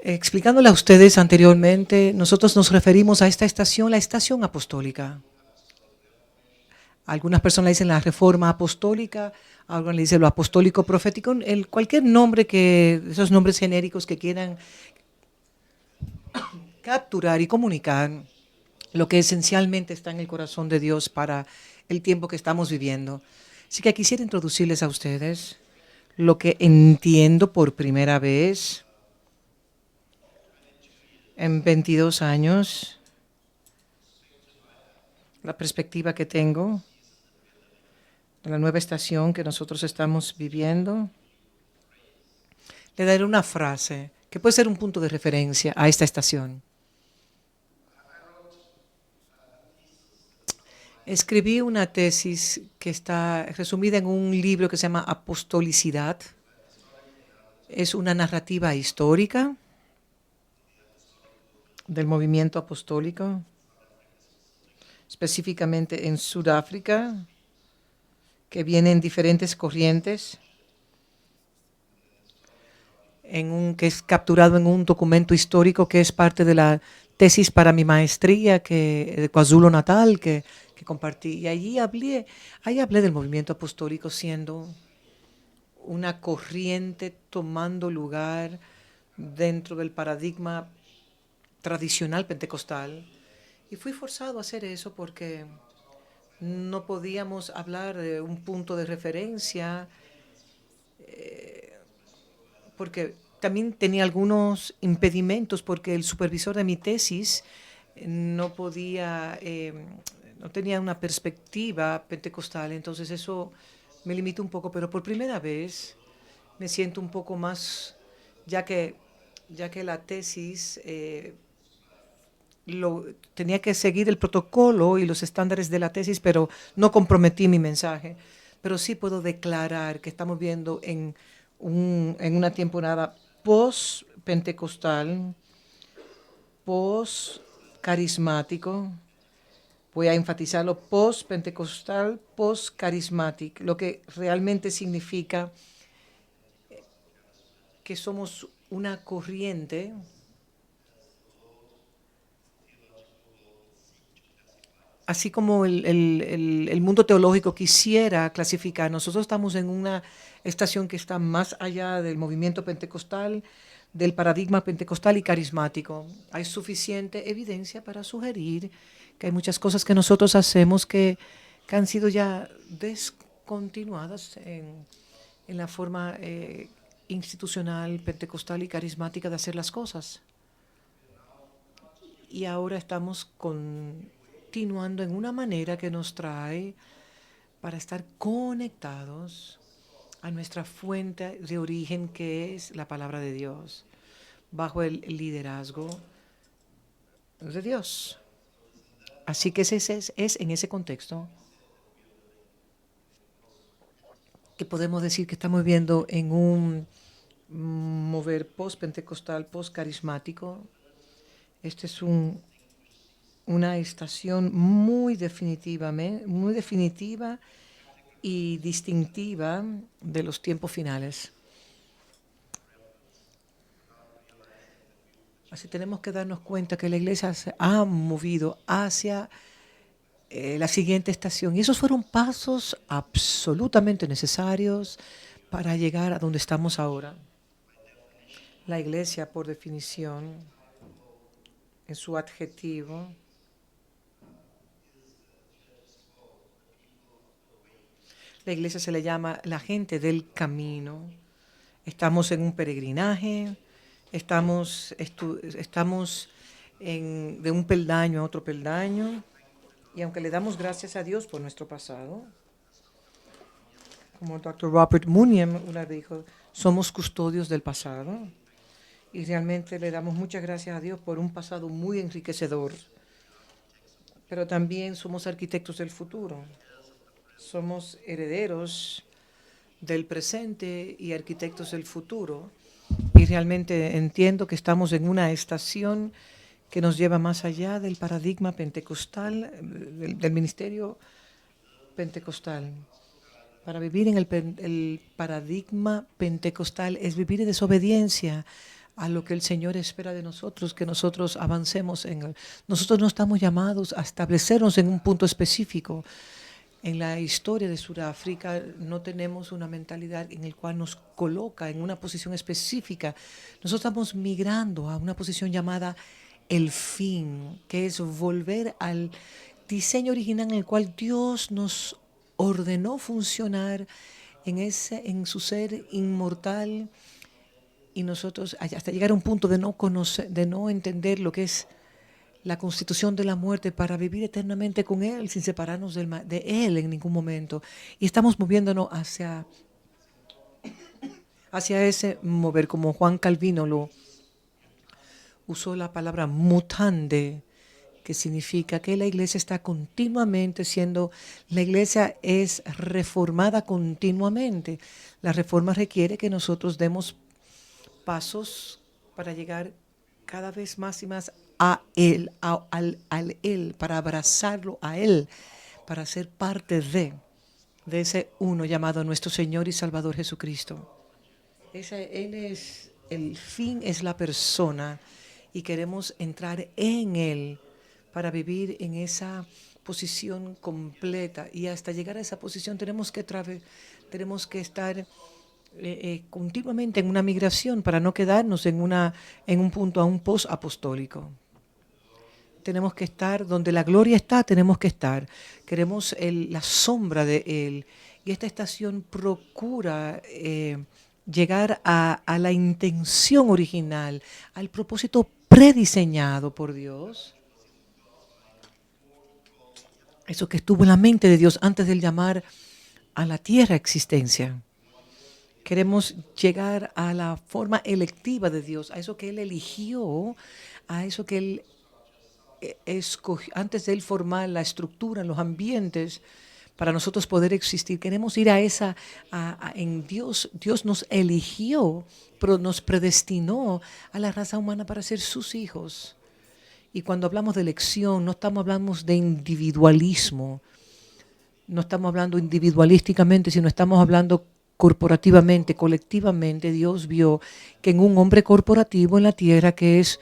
Explicándole a ustedes anteriormente, nosotros nos referimos a esta estación, la estación apostólica. Algunas personas le dicen la reforma apostólica, algunos le dicen lo apostólico profético, cualquier nombre esos nombres genéricos que quieran capturar y comunicar lo que esencialmente está en el corazón de Dios para el tiempo que estamos viviendo. Así que quisiera introducirles a ustedes lo que entiendo por primera vez en 22 años, la perspectiva que tengo de la nueva estación que nosotros estamos viviendo. Le daré una frase que puede ser un punto de referencia a esta estación. Escribí una tesis que está resumida en un libro que se llama Apostolicidad. Es una narrativa histórica del movimiento apostólico, específicamente en Sudáfrica, que viene en diferentes corrientes, que es capturado en un documento histórico que es parte de la tesis para mi maestría de KwaZulu Natal que compartí. Y ahí hablé del movimiento apostólico siendo una corriente tomando lugar dentro del paradigma tradicional pentecostal. Y fui forzado a hacer eso porque no podíamos hablar de un punto de referencia, porque también tenía algunos impedimentos, porque el supervisor de mi tesis no podía, no tenía una perspectiva pentecostal, entonces eso me limitó un poco, pero por primera vez me siento un poco más, ya que, ya que la tesis tenía que seguir el protocolo y los estándares de la tesis, pero no comprometí mi mensaje. Pero sí puedo declarar que estamos viendo en una temporada post-pentecostal, post-carismático. Voy a enfatizarlo, post-pentecostal, post-carismático, lo que realmente significa que somos una corriente así como el mundo teológico quisiera clasificar, nosotros estamos en una estación que está más allá del movimiento pentecostal, del paradigma pentecostal y carismático. Hay suficiente evidencia para sugerir que hay muchas cosas que nosotros hacemos que han sido ya descontinuadas en la forma institucional, pentecostal y carismática de hacer las cosas. Y ahora estamos continuando en una manera que nos trae para estar conectados a nuestra fuente de origen, que es la palabra de Dios, bajo el liderazgo de Dios. Así que es en ese contexto que podemos decir que estamos viviendo en un mover post-pentecostal, post-carismático. Este es una estación muy definitiva y distintiva de los tiempos finales. Así tenemos que darnos cuenta que la iglesia se ha movido hacia la siguiente estación. Y esos fueron pasos absolutamente necesarios para llegar a donde estamos ahora. La iglesia, por definición, en su adjetivo, la iglesia se le llama la gente del camino. Estamos en un peregrinaje, estamos de un peldaño a otro peldaño, y aunque le damos gracias a Dios por nuestro pasado, como el Dr. Robert Munyem una vez dijo, somos custodios del pasado, y realmente le damos muchas gracias a Dios por un pasado muy enriquecedor, pero también somos arquitectos del futuro, somos herederos del presente y arquitectos del futuro. Y realmente entiendo que estamos en una estación que nos lleva más allá del paradigma pentecostal, del ministerio pentecostal. Para vivir en el paradigma pentecostal es vivir en desobediencia a lo que el Señor espera de nosotros, que nosotros avancemos en Él. Nosotros no estamos llamados a establecernos en un punto específico. En la historia de Sudáfrica no tenemos una mentalidad en la cual nos coloca en una posición específica. Nosotros estamos migrando a una posición llamada el fin, que es volver al diseño original en el cual Dios nos ordenó funcionar en su ser inmortal, y nosotros hasta llegar a un punto de no conocer, de no entender lo que es la constitución de la muerte para vivir eternamente con Él sin separarnos de Él en ningún momento. Y estamos moviéndonos hacia ese mover, como Juan Calvino lo usó la palabra mutande, que significa que la iglesia está continuamente la iglesia es reformada continuamente. La reforma requiere que nosotros demos pasos para llegar cada vez más y más a Él, al Él, para abrazarlo a Él, para ser parte de ese uno llamado nuestro Señor y Salvador Jesucristo. Él es, el fin es la persona, y queremos entrar en Él para vivir en esa posición completa. Y hasta llegar a esa posición tenemos que estar continuamente en una migración para no quedarnos en un punto aún post-apostólico. Tenemos que estar donde la gloria está, tenemos que estar. Queremos la sombra de Él. Y esta estación procura llegar a la intención original, al propósito prediseñado por Dios. Eso que estuvo en la mente de Dios antes de llamar a la tierra existencia. Queremos llegar a la forma electiva de Dios, a eso que Él eligió, a eso que Él escogió antes de Él formar la estructura, los ambientes, para nosotros poder existir. Queremos ir en Dios. Dios nos eligió, pero nos predestinó a la raza humana para ser sus hijos. Y cuando hablamos de elección, no estamos hablando de individualismo, no estamos hablando individualísticamente, sino estamos hablando corporativamente, colectivamente. Dios vio que en un hombre corporativo en la tierra, que es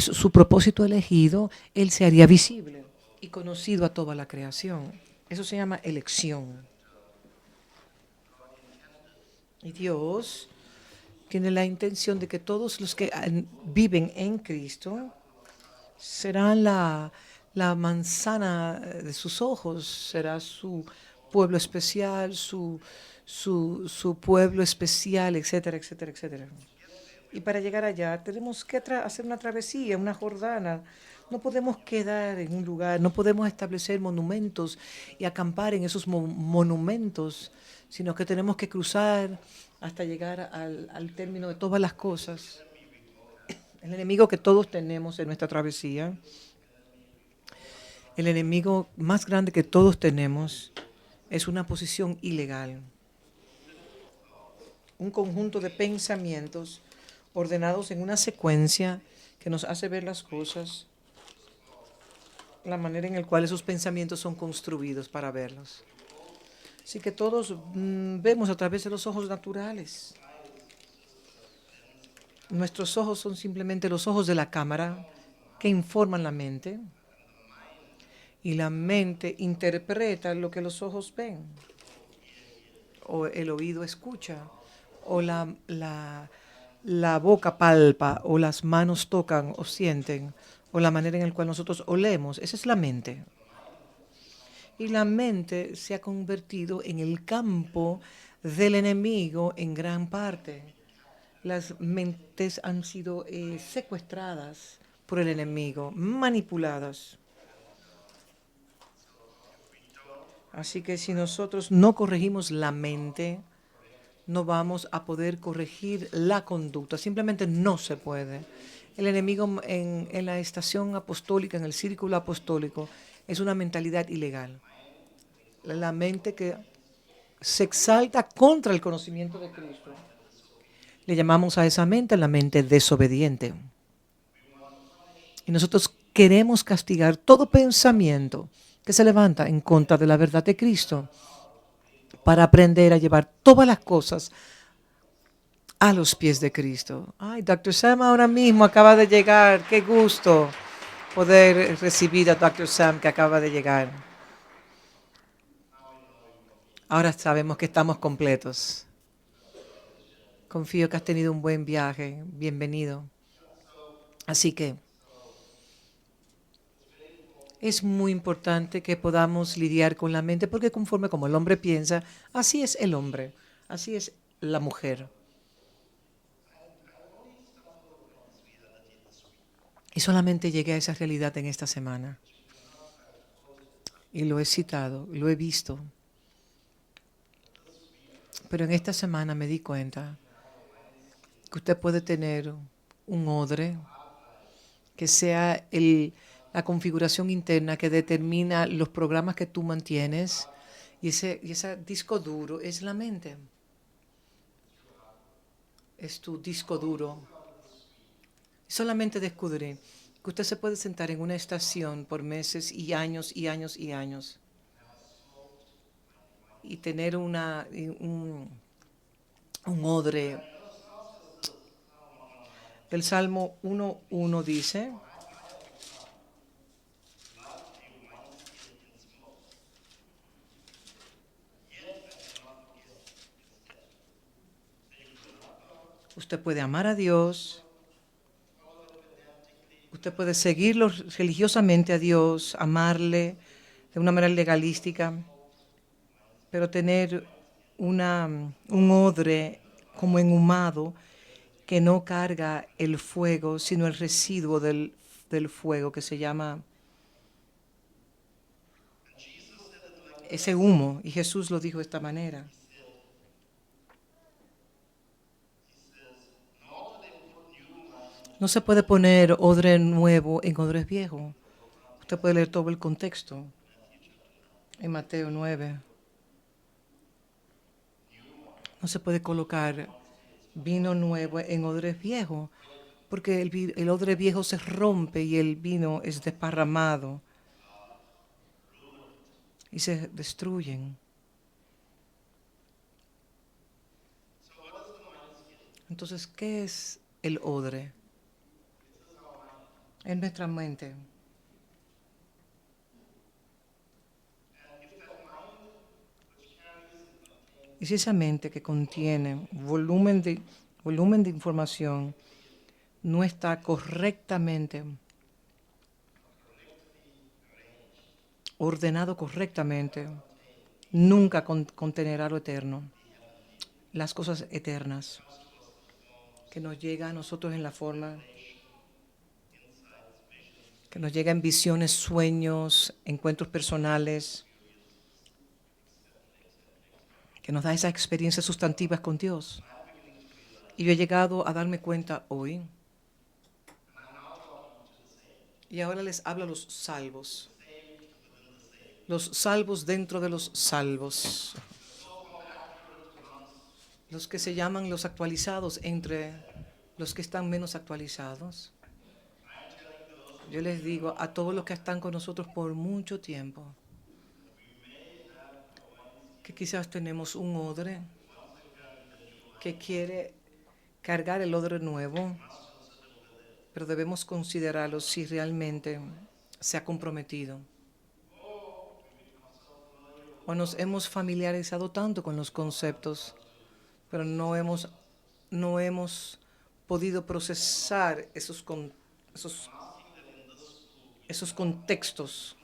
su propósito elegido, Él se haría visible y conocido a toda la creación. Eso se llama elección. Y Dios tiene la intención de que todos los que viven en Cristo serán la manzana de sus ojos, será su pueblo especial, su pueblo especial, etcétera, etcétera, etcétera. Y para llegar allá tenemos que hacer una travesía, una Jordana. No podemos quedar en un lugar, no podemos establecer monumentos y acampar en esos monumentos, sino que tenemos que cruzar hasta llegar al término de todas las cosas. El enemigo que todos tenemos en nuestra travesía, el enemigo más grande que todos tenemos, es una posición ilegal. Un conjunto de pensamientos ordenados en una secuencia que nos hace ver las cosas, la manera en la cual esos pensamientos son construidos para verlos. Así que todos vemos a través de los ojos naturales. Nuestros ojos son simplemente los ojos de la cámara que informan la mente, y la mente interpreta lo que los ojos ven, o el oído escucha, o la boca palpa, o las manos tocan o sienten, o la manera en la cual nosotros olemos. Esa es la mente. Y la mente se ha convertido en el campo del enemigo en gran parte. Las mentes han sido secuestradas por el enemigo, manipuladas. Así que si nosotros no corregimos la mente, no vamos a poder corregir la conducta. Simplemente no se puede. El enemigo en la estación apostólica, en el círculo apostólico, es una mentalidad ilegal. La mente que se exalta contra el conocimiento de Cristo. Le llamamos a esa mente la mente desobediente. Y nosotros queremos castigar todo pensamiento que se levanta en contra de la verdad de Cristo, para aprender a llevar todas las cosas a los pies de Cristo. Ay, Dr. Sam ahora mismo acaba de llegar. Qué gusto poder recibir a Dr. Sam que acaba de llegar. Ahora sabemos que estamos completos. Confío que has tenido un buen viaje. Bienvenido. Así que es muy importante que podamos lidiar con la mente, porque conforme como el hombre piensa, así es el hombre, así es la mujer. Y solamente llegué a esa realidad en esta semana. Y lo he citado, lo he visto. Pero en esta semana me di cuenta que usted puede tener un odre que sea la configuración interna que determina los programas que tú mantienes, y ese disco duro es la mente. Es tu disco duro. Solamente descubrí que usted se puede sentar en una estación por meses y años y años y años y tener un odre. El Salmo 1:1 dice: usted puede amar a Dios, usted puede seguirlo religiosamente a Dios, amarle de una manera legalística, pero tener un odre como enhumado que no carga el fuego, sino el residuo del fuego, que se llama ese humo. Y Jesús lo dijo de esta manera: no se puede poner odre nuevo en odres viejos. Usted puede leer todo el contexto en Mateo 9. No se puede colocar vino nuevo en odres viejos, porque el odre viejo se rompe y el vino es desparramado y se destruyen. Entonces, ¿qué es el odre? En nuestra mente. Y si esa mente que contiene volumen de información no está correctamente ordenado correctamente, nunca contenerá lo eterno, las cosas eternas que nos llega a nosotros en la forma, que nos llega en visiones, sueños, encuentros personales, que nos da esas experiencias sustantivas con Dios. Y yo he llegado a darme cuenta hoy, y ahora les hablo a los salvos dentro de los salvos, los que se llaman los actualizados entre los que están menos actualizados. Yo les digo a todos los que están con nosotros por mucho tiempo, que quizás tenemos un odre que quiere cargar el odre nuevo, pero debemos considerarlo si realmente se ha comprometido. O nos hemos familiarizado tanto con los conceptos, pero no hemos podido procesar esos contextos.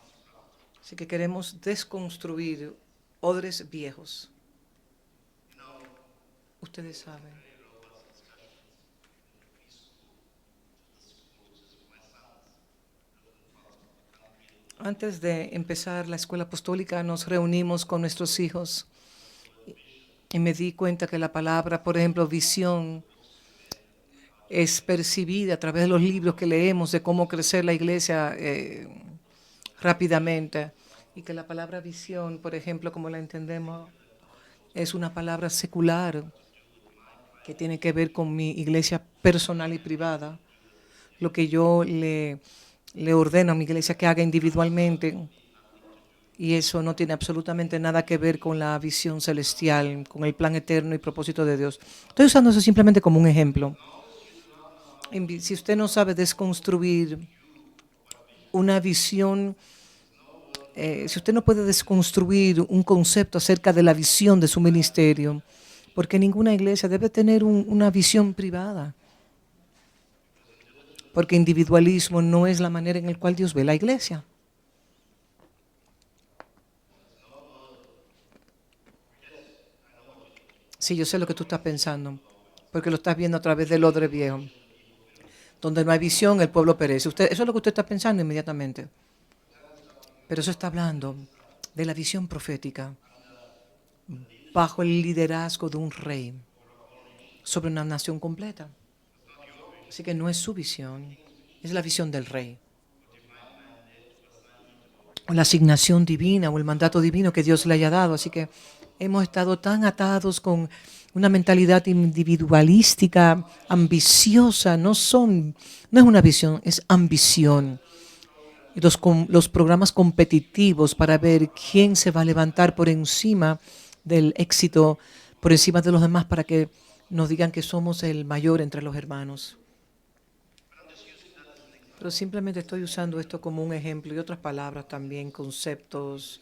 Así que queremos desconstruir odres viejos. Ustedes saben. Antes de empezar la escuela apostólica nos reunimos con nuestros hijos y me di cuenta que la palabra, por ejemplo, visión, es percibida a través de los libros que leemos de cómo crecer la iglesia rápidamente, y que la palabra visión, por ejemplo, como la entendemos, es una palabra secular que tiene que ver con mi iglesia personal y privada, lo que yo le ordeno a mi iglesia que haga individualmente. Y eso no tiene absolutamente nada que ver con la visión celestial, con el plan eterno y propósito de Dios. Estoy usando eso simplemente como un ejemplo. Si usted no sabe desconstruir una visión, si usted no puede desconstruir un concepto acerca de la visión de su ministerio, porque ninguna iglesia debe tener una visión privada, porque individualismo no es la manera en la cual Dios ve la iglesia. Sí, yo sé lo que tú estás pensando, porque lo estás viendo a través del odre viejo. Donde no hay visión, el pueblo perece. Eso es lo que usted está pensando inmediatamente. Pero eso está hablando de la visión profética bajo el liderazgo de un rey sobre una nación completa. Así que no es su visión, es la visión del rey. O la asignación divina o el mandato divino que Dios le haya dado. Así que hemos estado tan atados con una mentalidad individualística, ambiciosa. No es una visión, es ambición. Y los programas competitivos para ver quién se va a levantar por encima del éxito, por encima de los demás, para que nos digan que somos el mayor entre los hermanos. Pero simplemente estoy usando esto como un ejemplo y otras palabras también, conceptos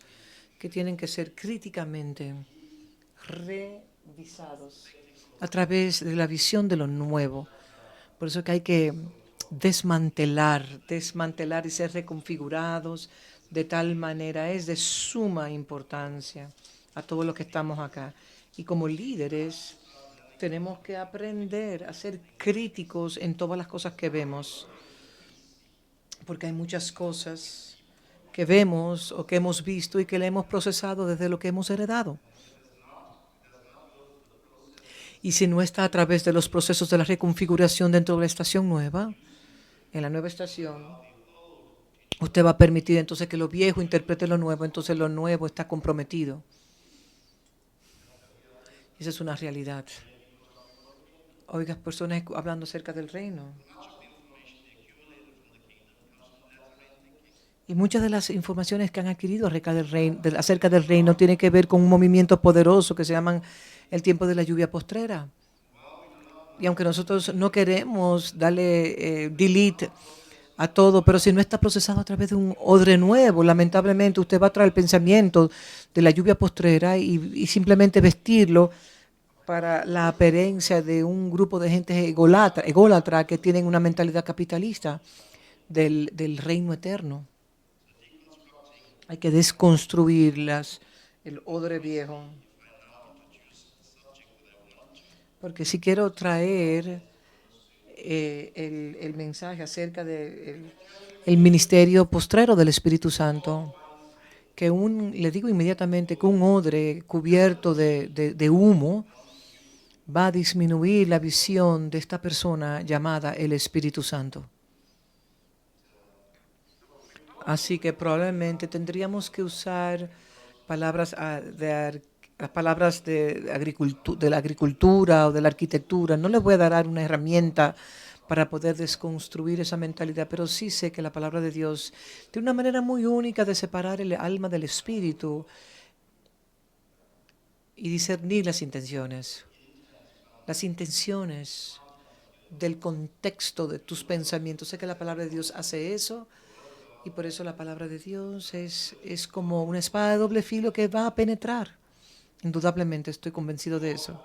que tienen que ser críticamente revisados a través de la visión de lo nuevo. Por eso que hay que desmantelar y ser reconfigurados de tal manera. Es de suma importancia a todos los que estamos acá. Y como líderes tenemos que aprender a ser críticos en todas las cosas que vemos, porque hay muchas cosas que vemos o que hemos visto y que le hemos procesado desde lo que hemos heredado. Y si no está a través de los procesos de la reconfiguración dentro de la estación nueva, en la nueva estación, usted va a permitir entonces que lo viejo interprete lo nuevo, entonces lo nuevo está comprometido. Esa es una realidad. Oiga, personas hablando acerca del reino. Y muchas de las informaciones que han adquirido acerca del reino tienen que ver con un movimiento poderoso que se llama el tiempo de la lluvia postrera. Y aunque nosotros no queremos darle delete a todo, pero si no está procesado a través de un odre nuevo, lamentablemente usted va a traer el pensamiento de la lluvia postrera y simplemente vestirlo para la apariencia de un grupo de gente ególatra que tienen una mentalidad capitalista del reino eterno. Hay que desconstruirlas, el odre viejo. Porque si quiero traer el mensaje acerca del ministerio postrero del Espíritu Santo, le digo inmediatamente que un odre cubierto de humo va a disminuir la visión de esta persona llamada el Espíritu Santo. Así que probablemente tendríamos que usar palabras las palabras de la agricultura o de la arquitectura. No les voy a dar una herramienta para poder desconstruir esa mentalidad, pero sí sé que la palabra de Dios tiene una manera muy única de separar el alma del espíritu y discernir las intenciones. Las intenciones del contexto de tus pensamientos. Sé que la palabra de Dios hace eso. Y por eso la palabra de Dios es como una espada de doble filo que va a penetrar. Indudablemente estoy convencido de eso.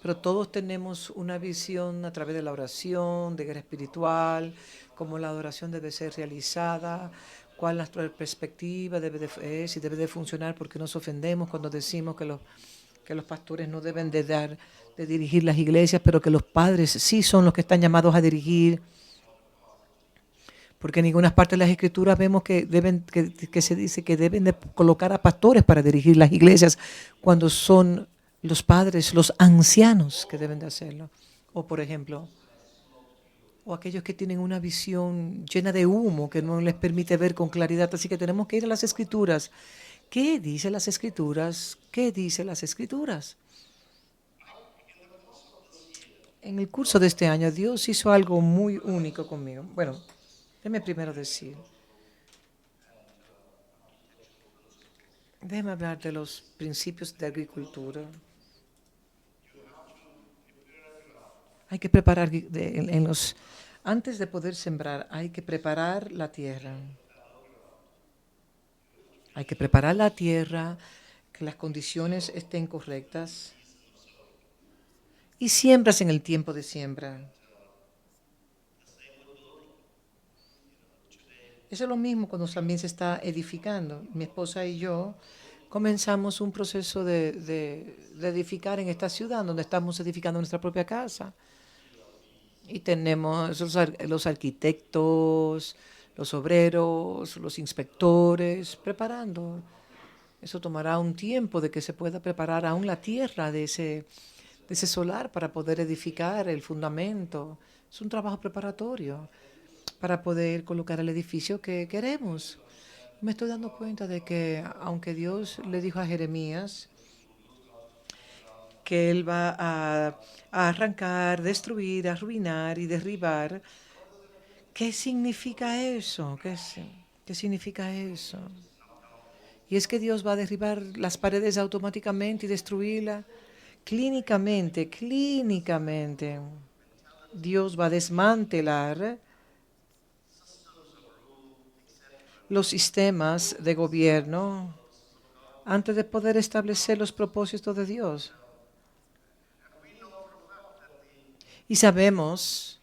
Pero todos tenemos una visión a través de la oración, de guerra espiritual, cómo la adoración debe ser realizada, cuál nuestra perspectiva si debe de funcionar, porque nos ofendemos cuando decimos que los pastores no deben de dirigir las iglesias, pero que los padres sí son los que están llamados a dirigir. Porque en ninguna parte de las escrituras vemos que se dice que deben de colocar a pastores para dirigir las iglesias cuando son los padres, los ancianos que deben de hacerlo. O por ejemplo, o aquellos que tienen una visión llena de humo que no les permite ver con claridad. Así que tenemos que ir a las escrituras. ¿Qué dice las escrituras? ¿Qué dice las escrituras? En el curso de este año Dios hizo algo muy único conmigo. Bueno, déjeme primero decir Déjame hablar de los principios de agricultura. Hay que preparar, antes de poder sembrar, hay que preparar la tierra. Hay que preparar la tierra, que las condiciones estén correctas. Y siembras en el tiempo de siembra. Eso es lo mismo cuando también se está edificando. Mi esposa y yo comenzamos un proceso de edificar en esta ciudad, donde estamos edificando nuestra propia casa. Y tenemos los arquitectos, los obreros, los inspectores, preparando. Eso tomará un tiempo de que se pueda preparar aún la tierra de ese solar para poder edificar el fundamento. Es un trabajo preparatorio para poder colocar el edificio que queremos. Me estoy dando cuenta de que aunque Dios le dijo a Jeremías que él va a arrancar, destruir, arruinar y derribar, ¿qué significa eso? ¿Qué significa eso? Y es que Dios va a derribar las paredes automáticamente y destruirlas clínicamente. Dios va a desmantelar los sistemas de gobierno antes de poder establecer los propósitos de Dios. Y sabemos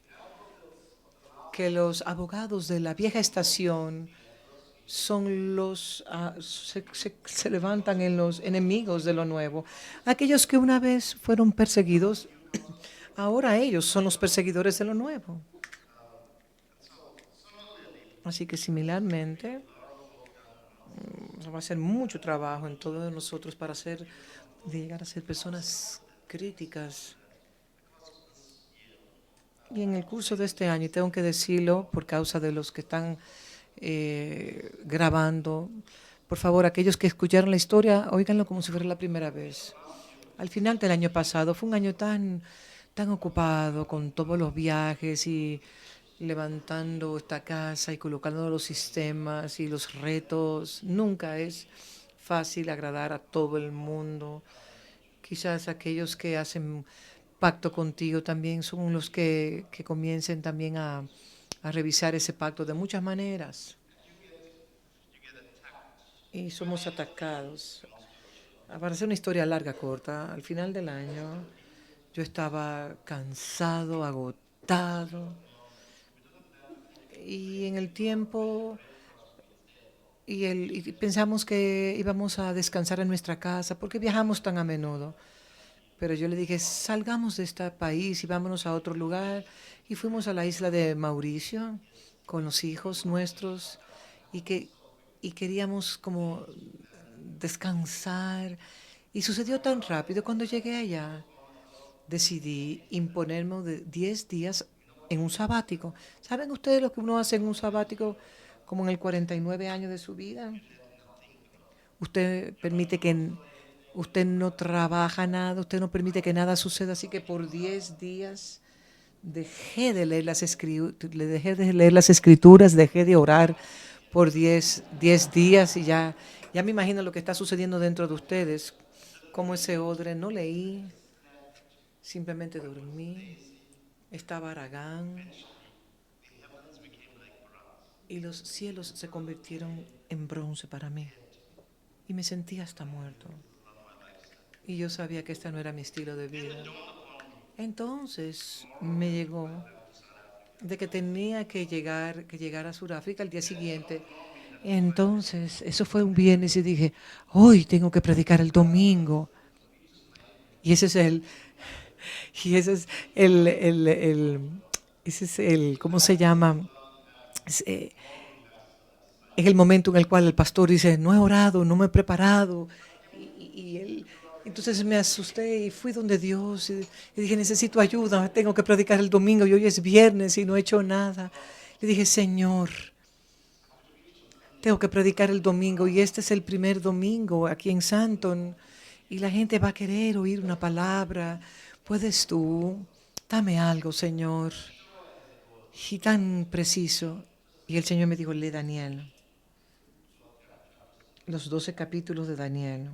que los abogados de la vieja estación son se levantan en los enemigos de lo nuevo. Aquellos que una vez fueron perseguidos, ahora ellos son los perseguidores de lo nuevo. Así que similarmente, va a ser mucho trabajo en todos nosotros para de llegar a ser personas críticas. Y en el curso de este año, y tengo que decirlo por causa de los que están grabando, por favor, aquellos que escucharon la historia, óiganlo como si fuera la primera vez. Al final del año pasado fue un año tan ocupado con todos los viajes y levantando esta casa y colocando los sistemas y los retos. Nunca es fácil agradar a todo el mundo. Quizás aquellos que hacen pacto contigo también son los que comiencen también a revisar ese pacto de muchas maneras. Y somos atacados. Para hacer una historia larga, corta, al final del año yo estaba cansado, agotado. Y en el tiempo, y pensamos que íbamos a descansar en nuestra casa porque viajamos tan a menudo. Pero yo le dije, salgamos de este país y vámonos a otro lugar. Y fuimos a la isla de Mauricio con los hijos nuestros y, y queríamos como descansar. Y sucedió tan rápido. Cuando llegué allá, decidí imponerme de 10 días en un sabático. ¿Saben ustedes lo que uno hace en un sabático como en el 49 años de su vida? Usted permite que usted no trabaja nada, usted no permite que nada suceda, así que por 10 días dejé de leer las escrituras, dejé de orar por 10 días y ya me imagino lo que está sucediendo dentro de ustedes. Como ese odre, no leí, simplemente dormí, estaba Aragán y los cielos se convirtieron en bronce para mí y me sentí hasta muerto. Y yo sabía que este no era mi estilo de vida. Entonces me llegó de que tenía que llegar a Sudáfrica al día siguiente. Entonces, eso fue un viernes y dije, hoy tengo que predicar el domingo. Y ese es ese es el, ¿cómo se llama? Es, es el momento en el cual el pastor dice, no he orado, no me he preparado. Entonces me asusté y fui donde Dios y dije, necesito ayuda, tengo que predicar el domingo y hoy es viernes y no he hecho nada. Le dije, Señor, tengo que predicar el domingo y este es el primer domingo aquí en Santon y la gente va a querer oír una palabra. ¿Puedes tú? Dame algo, Señor. Y tan preciso. Y el Señor me dijo, lee Daniel. los 12 capítulos de Daniel.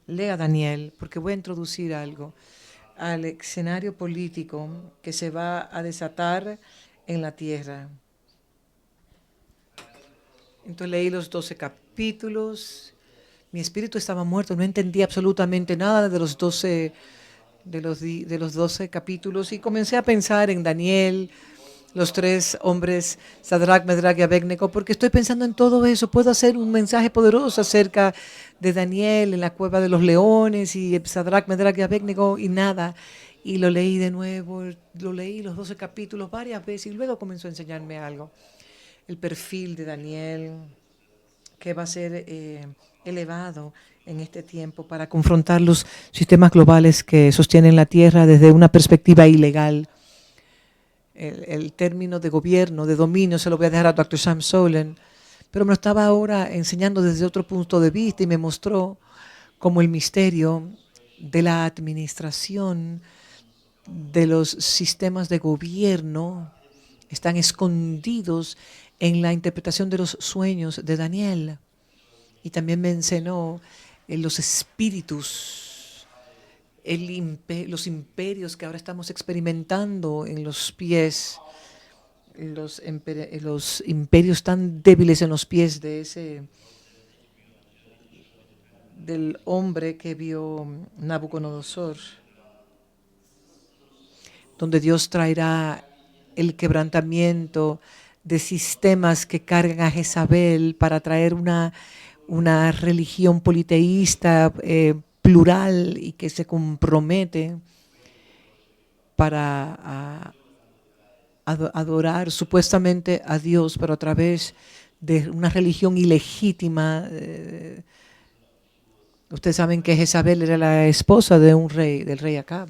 Lea Daniel, porque voy a introducir algo al escenario político que se va a desatar en la tierra. Entonces leí los 12 capítulos. Mi espíritu estaba muerto, no entendía absolutamente nada de los 12, de los 12 capítulos y comencé a pensar en Daniel, los 3 hombres, Sadrach, Medrach y Abednego, porque estoy pensando en todo eso. Puedo hacer un mensaje poderoso acerca de Daniel en la cueva de los leones y Sadrach, Medrach y Abednego y nada. Y lo leí de nuevo, lo leí los 12 capítulos varias veces y luego comenzó a enseñarme algo. El perfil de Daniel, que va a ser elevado en este tiempo para confrontar los sistemas globales que sostienen la Tierra desde una perspectiva ilegal. El término de gobierno, de dominio, se lo voy a dejar a Dr. Sam Solen, pero me lo estaba ahora enseñando desde otro punto de vista y me mostró cómo el misterio de la administración de los sistemas de gobierno están escondidos en la interpretación de los sueños de Daniel. Y también me enseñó los espíritus, los imperios que ahora estamos experimentando en los pies, los imperios tan débiles en los pies del hombre que vio Nabucodonosor, donde Dios traerá el quebrantamiento de sistemas que cargan a Jezabel para traer una religión politeísta plural y que se compromete para adorar supuestamente a Dios, pero a través de una religión ilegítima. Ustedes saben que Jezabel era la esposa de un rey, del rey Acab.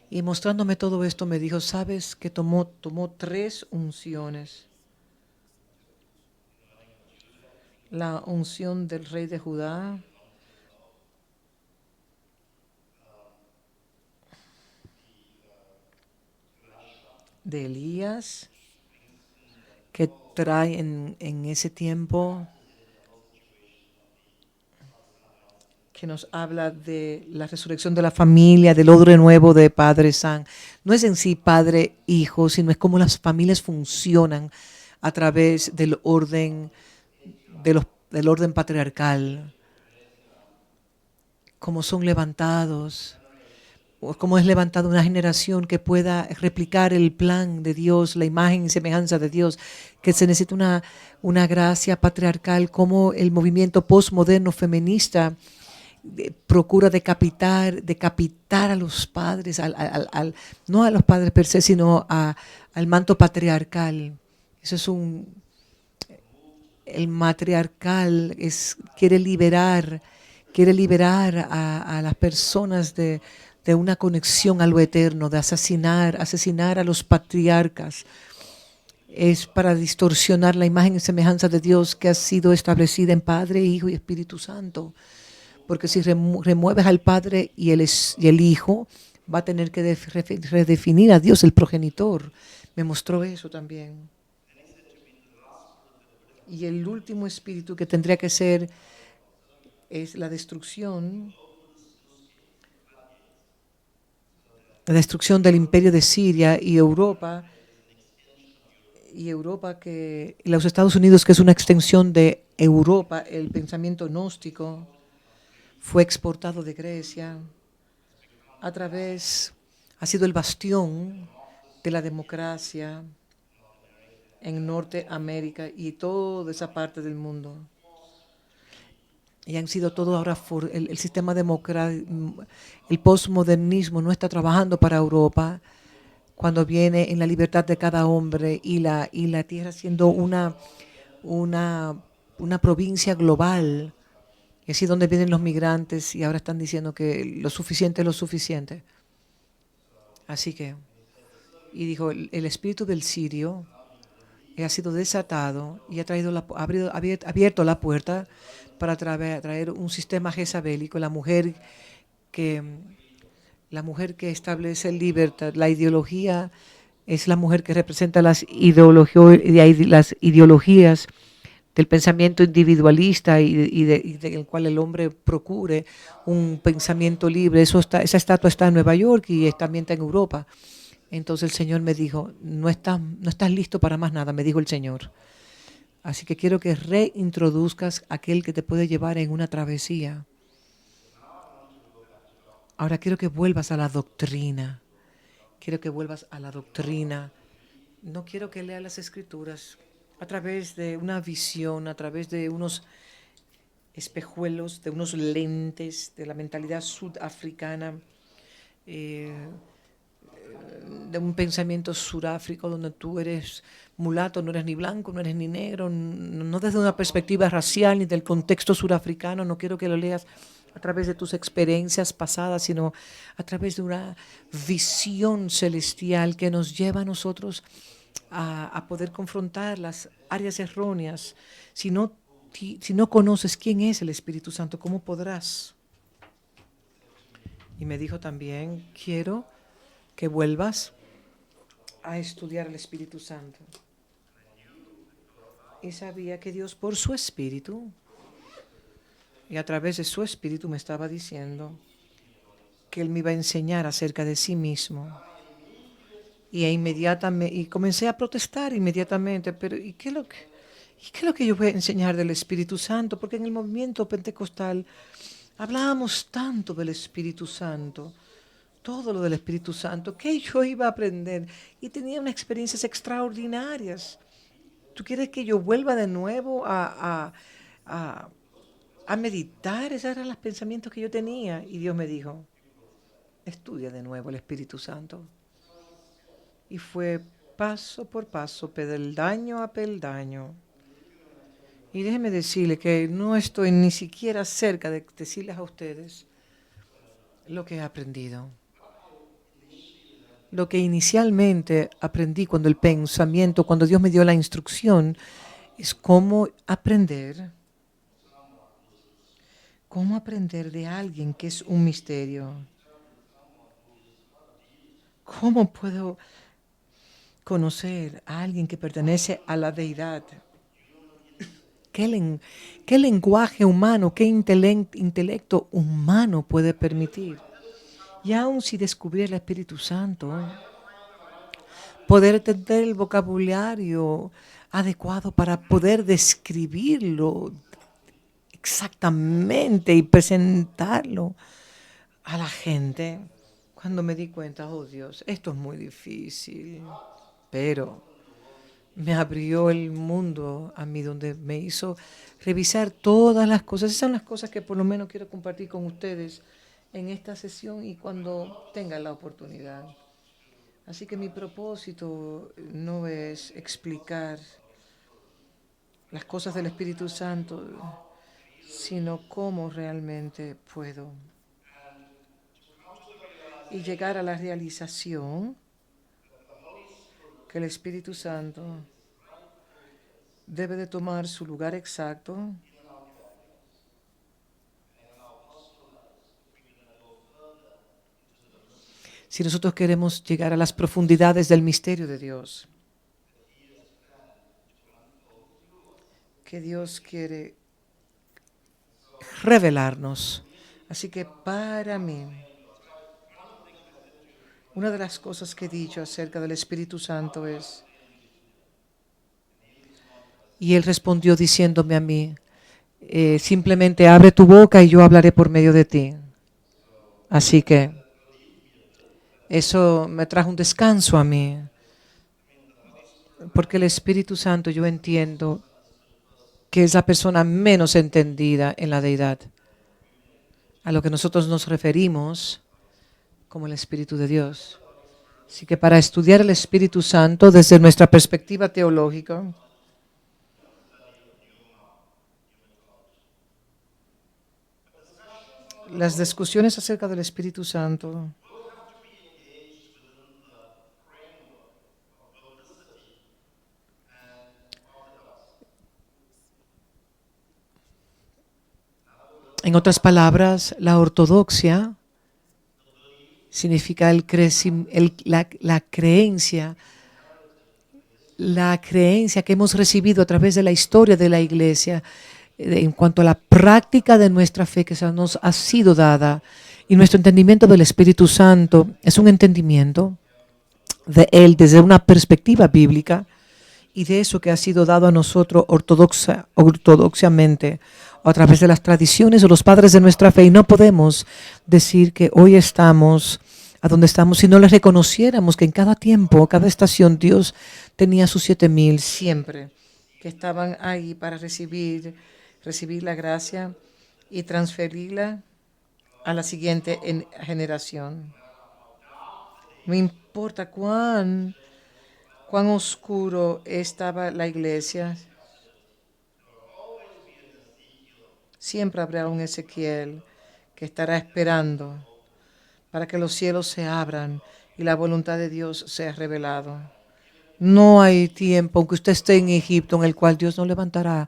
Y mostrándome todo esto me dijo, ¿sabes que tomó 3 unciones? La unción del rey de Judá, de Elías, que trae en ese tiempo, que nos habla de la resurrección de la familia, del odre nuevo de Padre San. No es en sí Padre, Hijo, sino es cómo las familias funcionan a través del orden, del orden patriarcal, cómo son levantados, cómo es levantada una generación que pueda replicar el plan de Dios, la imagen y semejanza de Dios, que se necesita una gracia patriarcal, como el movimiento postmoderno feminista procura decapitar a los padres, no a los padres per se, sino al manto patriarcal. Eso es el matriarcal quiere liberar a las personas de una conexión a lo eterno, de asesinar a los patriarcas. Es para distorsionar la imagen y semejanza de Dios que ha sido establecida en Padre, Hijo y Espíritu Santo. Porque si remueves al Padre y el Hijo, va a tener que redefinir a Dios, el progenitor. Me mostró eso también. Y el último espíritu que tendría que ser es la destrucción del imperio de Siria y Europa, que los Estados Unidos, que es una extensión de Europa, el pensamiento gnóstico, fue exportado de Grecia ha sido el bastión de la democracia en Norteamérica y toda esa parte del mundo. Y han sido todo ahora, el sistema democrático, el postmodernismo no está trabajando para Europa cuando viene en la libertad de cada hombre y la tierra siendo una provincia global. Y así es donde vienen los migrantes y ahora están diciendo que lo suficiente es lo suficiente. Así que, y dijo, el espíritu del sirio ha sido desatado y ha abierto la puerta para traer un sistema jezabélico. La mujer que establece libertad, la ideología es la mujer que representa las ideologías del pensamiento individualista y del cual el hombre procure un pensamiento libre. Esa estatua está en Nueva York y también está en Europa. Entonces el Señor me dijo, no estás listo para más nada, me dijo el Señor. Así que quiero que reintroduzcas aquel que te puede llevar en una travesía. Ahora quiero que vuelvas a la doctrina. Quiero que vuelvas a la doctrina. No quiero que leas las escrituras a través de una visión, a través de unos espejuelos, de unos lentes, de la mentalidad sudafricana, de un pensamiento suráfrico donde tú eres mulato, no eres ni blanco, no eres ni negro, no desde una perspectiva racial ni del contexto surafricano. No quiero que lo leas a través de tus experiencias pasadas, sino a través de una visión celestial que nos lleva a nosotros a poder confrontar las áreas erróneas. Si no conoces quién es el Espíritu Santo, ¿cómo podrás? Y me dijo también, quiero que vuelvas a estudiar el Espíritu Santo. Y sabía que Dios, por su Espíritu, y a través de su Espíritu, me estaba diciendo que Él me iba a enseñar acerca de sí mismo. Y comencé a protestar inmediatamente, pero ¿y qué es lo que yo voy a enseñar del Espíritu Santo? Porque en el movimiento pentecostal hablábamos tanto del Espíritu Santo, todo lo del Espíritu Santo, que yo iba a aprender y tenía unas experiencias extraordinarias. ¿Tú quieres que yo vuelva de nuevo a meditar? Esos eran los pensamientos que yo tenía. Y Dios me dijo, estudia de nuevo el Espíritu Santo. Y fue paso por paso, peldaño a peldaño. Y déjeme decirle que no estoy ni siquiera cerca de decirles a ustedes lo que he aprendido. Lo que inicialmente aprendí cuando Dios me dio la instrucción, es cómo aprender de alguien que es un misterio. ¿Cómo puedo conocer a alguien que pertenece a la deidad? ¿Qué lenguaje humano, qué intelecto humano puede permitir? Y aun si descubriera el Espíritu Santo, poder tener el vocabulario adecuado para poder describirlo exactamente y presentarlo a la gente. Cuando me di cuenta, oh Dios, esto es muy difícil, pero me abrió el mundo a mí, donde me hizo revisar todas las cosas. Esas son las cosas que por lo menos quiero compartir con ustedes en esta sesión y cuando tengan la oportunidad. Así que mi propósito no es explicar las cosas del Espíritu Santo, sino cómo realmente puedo. Y llegar a la realización que el Espíritu Santo debe de tomar su lugar exacto si nosotros queremos llegar a las profundidades del misterio de Dios, que Dios quiere revelarnos. Así que para mí, una de las cosas que he dicho acerca del Espíritu Santo es, y Él respondió diciéndome a mí, simplemente abre tu boca y yo hablaré por medio de ti. Así que eso me trajo un descanso a mí, porque el Espíritu Santo yo entiendo que es la persona menos entendida en la deidad, a lo que nosotros nos referimos como el Espíritu de Dios. Así que para estudiar el Espíritu Santo desde nuestra perspectiva teológica, las discusiones acerca del Espíritu Santo en otras palabras, la ortodoxia significa la creencia la creencia que hemos recibido a través de la historia de la iglesia en cuanto a la práctica de nuestra fe que nos ha sido dada y nuestro entendimiento del Espíritu Santo es un entendimiento de Él desde una perspectiva bíblica y de eso que ha sido dado a nosotros ortodoxamente a través de las tradiciones o los padres de nuestra fe. Y no podemos decir que hoy estamos a donde estamos si no les reconociéramos que en cada tiempo, cada estación, Dios tenía sus 7,000 siempre que estaban ahí para recibir la gracia y transferirla a la siguiente generación. No importa cuán oscuro estaba la iglesia, siempre habrá un Ezequiel que estará esperando para que los cielos se abran y la voluntad de Dios sea revelado. No hay tiempo, aunque usted esté en Egipto, en el cual Dios no levantará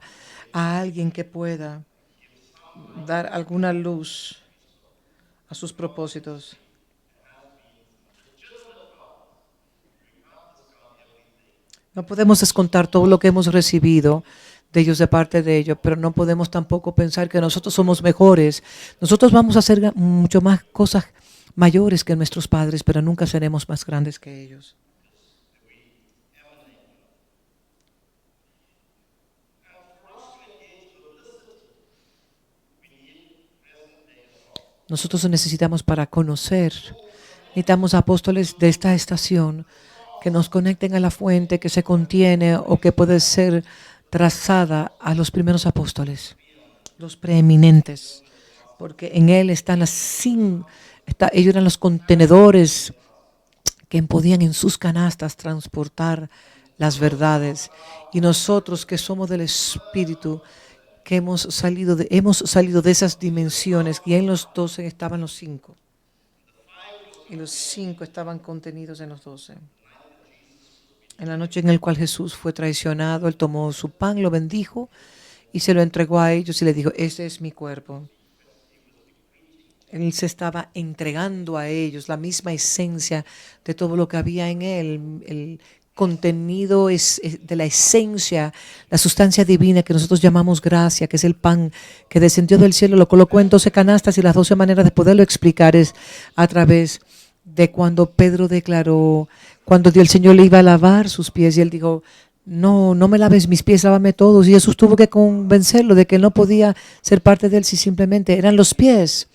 a alguien que pueda dar alguna luz a sus propósitos. No podemos descontar todo lo que hemos recibido de ellos, de parte de ellos, pero no podemos tampoco pensar que nosotros somos mejores. Nosotros vamos a hacer mucho más cosas mayores que nuestros padres, pero nunca seremos más grandes que ellos. Nosotros necesitamos para conocer, necesitamos apóstoles de esta estación que nos conecten a la fuente que se contiene o que puede ser trazada a los primeros apóstoles, los preeminentes, porque en él están ellos eran los contenedores que podían en sus canastas transportar las verdades. Y nosotros que somos del Espíritu, que hemos salido de esas dimensiones, y en los 12 estaban los 5. Y los 5 estaban contenidos en los 12. En la noche en la cual Jesús fue traicionado, Él tomó su pan, lo bendijo y se lo entregó a ellos y le dijo, este es mi cuerpo. Él se estaba entregando a ellos la misma esencia de todo lo que había en Él, el contenido es de la esencia, la sustancia divina que nosotros llamamos gracia, que es el pan que descendió del cielo, lo colocó en 12 canastas y las 12 maneras de poderlo explicar es a través de cuando Pedro declaró, cuando el Señor le iba a lavar sus pies y él dijo, no me laves mis pies, lávame todos. Y Jesús tuvo que convencerlo de que no podía ser parte de él si simplemente eran los pies.